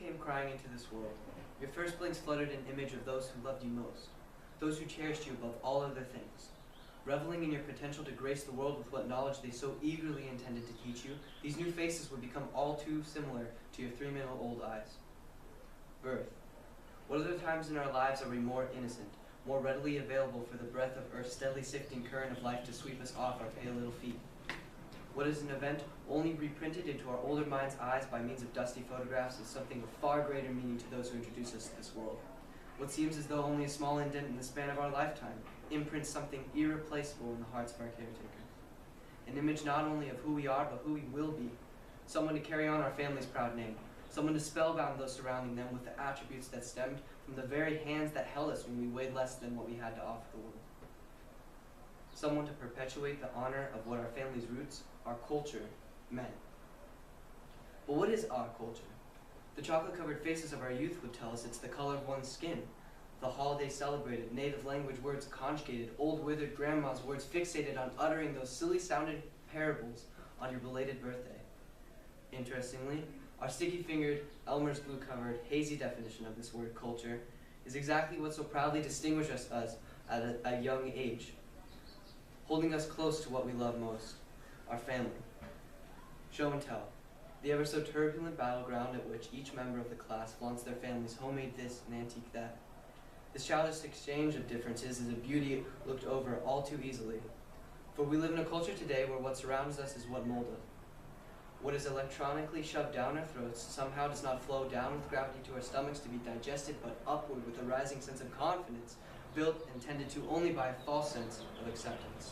came crying into this world, your first blinks fluttered an image of those who loved you most, those who cherished you above all other things. Reveling in your potential to grace the world with what knowledge they so eagerly intended to teach you, these new faces would become all too similar to your 3-minute-old eyes. Birth. What other times in our lives are we more innocent, more readily available for the breath of Earth's steadily sifting current of life to sweep us off our pale little feet? What is an event only reprinted into our older mind's eyes by means of dusty photographs is something of far greater meaning to those who introduce us to this world. What seems as though only a small indent in the span of our lifetime imprints something irreplaceable in the hearts of our caretakers. An image not only of who we are, but who we will be. Someone to carry on our family's proud name. Someone to spellbound those surrounding them with the attributes that stemmed from the very hands that held us when we weighed less than what we had to offer the world. Someone to perpetuate the honor of what our family's roots, our culture, meant. But what is our culture? The chocolate-covered faces of our youth would tell us it's the color of one's skin. The holiday celebrated, native language words conjugated, old withered grandma's words fixated on uttering those silly-sounded parables on your belated birthday. Interestingly, our sticky-fingered, Elmer's glue-covered, hazy definition of this word culture is exactly what so proudly distinguishes us at a young age, holding us close to what we love most, our family. Show and tell. The ever so turbulent battleground at which each member of the class flaunts their family's homemade this and antique that. This childish exchange of differences is a beauty looked over all too easily. For we live in a culture today where what surrounds us is what molds us. What is electronically shoved down our throats somehow does not flow down with gravity to our stomachs to be digested, but upward with a rising sense of confidence, built and tended to only by a false sense of acceptance.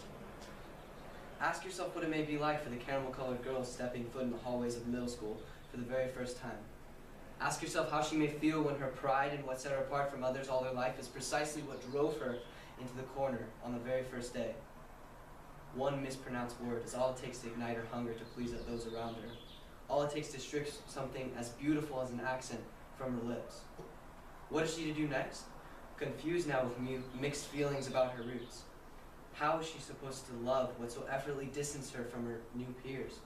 Ask yourself what it may be like for the caramel-colored girl stepping foot in the hallways of middle school for the very first time. Ask yourself how she may feel when her pride in what set her apart from others all her life is precisely what drove her into the corner on the very first day. One mispronounced word is all it takes to ignite her hunger to please those around her. All it takes to strip something as beautiful as an accent from her lips. What is she to do next? Confused now with mixed feelings about her roots. How is she supposed to love what so effortlessly distanced her from her new peers?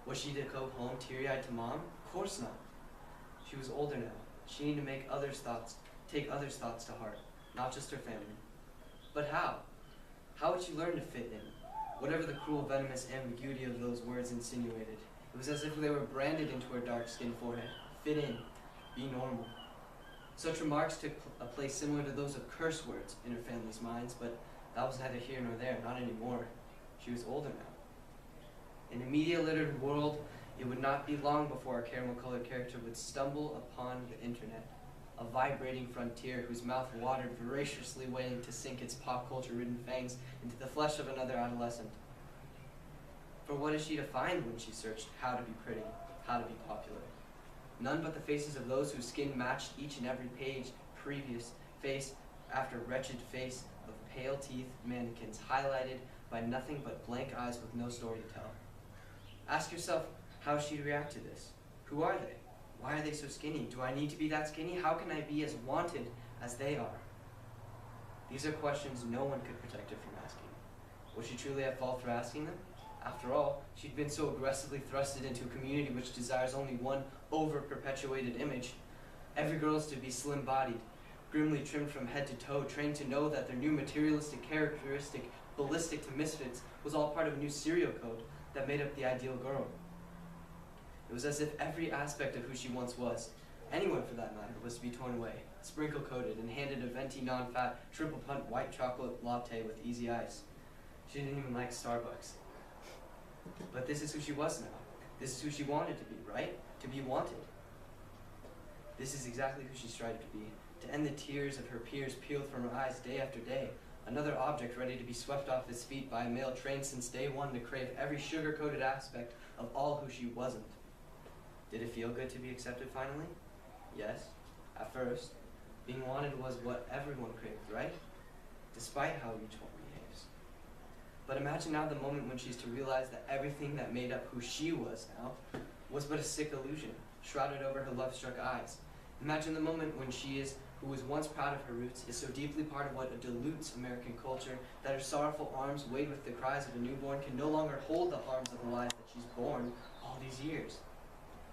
Was she to go home teary-eyed to Mom? Of course not. She was older now. She needed to take others' thoughts to heart, not just her family. But how? How would she learn to fit in? Whatever the cruel, venomous ambiguity of those words insinuated, it was as if they were branded into her dark-skinned forehead. Fit in. Be normal. Such remarks took a place similar to those of curse words in her family's minds, but that was neither here nor there, not anymore. She was older now. In a media-littered world, it would not be long before our caramel-colored character would stumble upon the internet, a vibrating frontier whose mouth watered voraciously waiting to sink its pop-culture-ridden fangs into the flesh of another adolescent. For what is she to find when she searched how to be pretty, how to be popular? None but the faces of those whose skin matched each and every page, previous face after wretched face of pale teeth mannequins highlighted by nothing but blank eyes with no story to tell. Ask yourself how she'd react to this. Who are they? Why are they so skinny? Do I need to be that skinny? How can I be as wanted as they are? These are questions no one could protect her from asking. Would she truly have fault for asking them? After all, she'd been so aggressively thrusted into a community which desires only one over-perpetuated image. Every girl is to be slim-bodied, grimly trimmed from head to toe, trained to know that their new materialistic characteristic, ballistic to misfits, was all part of a new serial code that made up the ideal girl. It was as if every aspect of who she once was, anyone for that matter, was to be torn away, sprinkle-coated, and handed a venti non-fat, triple-punt white chocolate latte with easy ice. She didn't even like Starbucks. But this is who she was now. This is who she wanted to be, right? To be wanted. This is exactly who she strived to be, to end the tears of her peers peeled from her eyes day after day, another object ready to be swept off his feet by a male trained since day one to crave every sugar-coated aspect of all who she wasn't. Did it feel good to be accepted finally? Yes, at first. Being wanted was what everyone craved, right? Despite how each one behaves. But imagine now the moment when she's to realize that everything that made up who she was now was but a sick illusion, shrouded over her love-struck eyes. Imagine the moment when she who was once proud of her roots, is so deeply part of what dilutes American culture that her sorrowful arms, weighed with the cries of a newborn, can no longer hold the harms of the lies that she's borne all these years.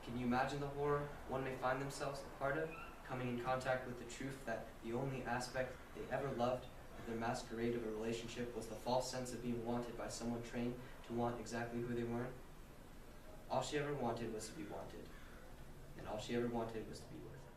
Can you imagine the horror one may find themselves a part of, coming in contact with the truth that the only aspect they ever loved of their masquerade of a relationship was the false sense of being wanted by someone trained to want exactly who they weren't? All she ever wanted was to be wanted, and all she ever wanted was to be worth it.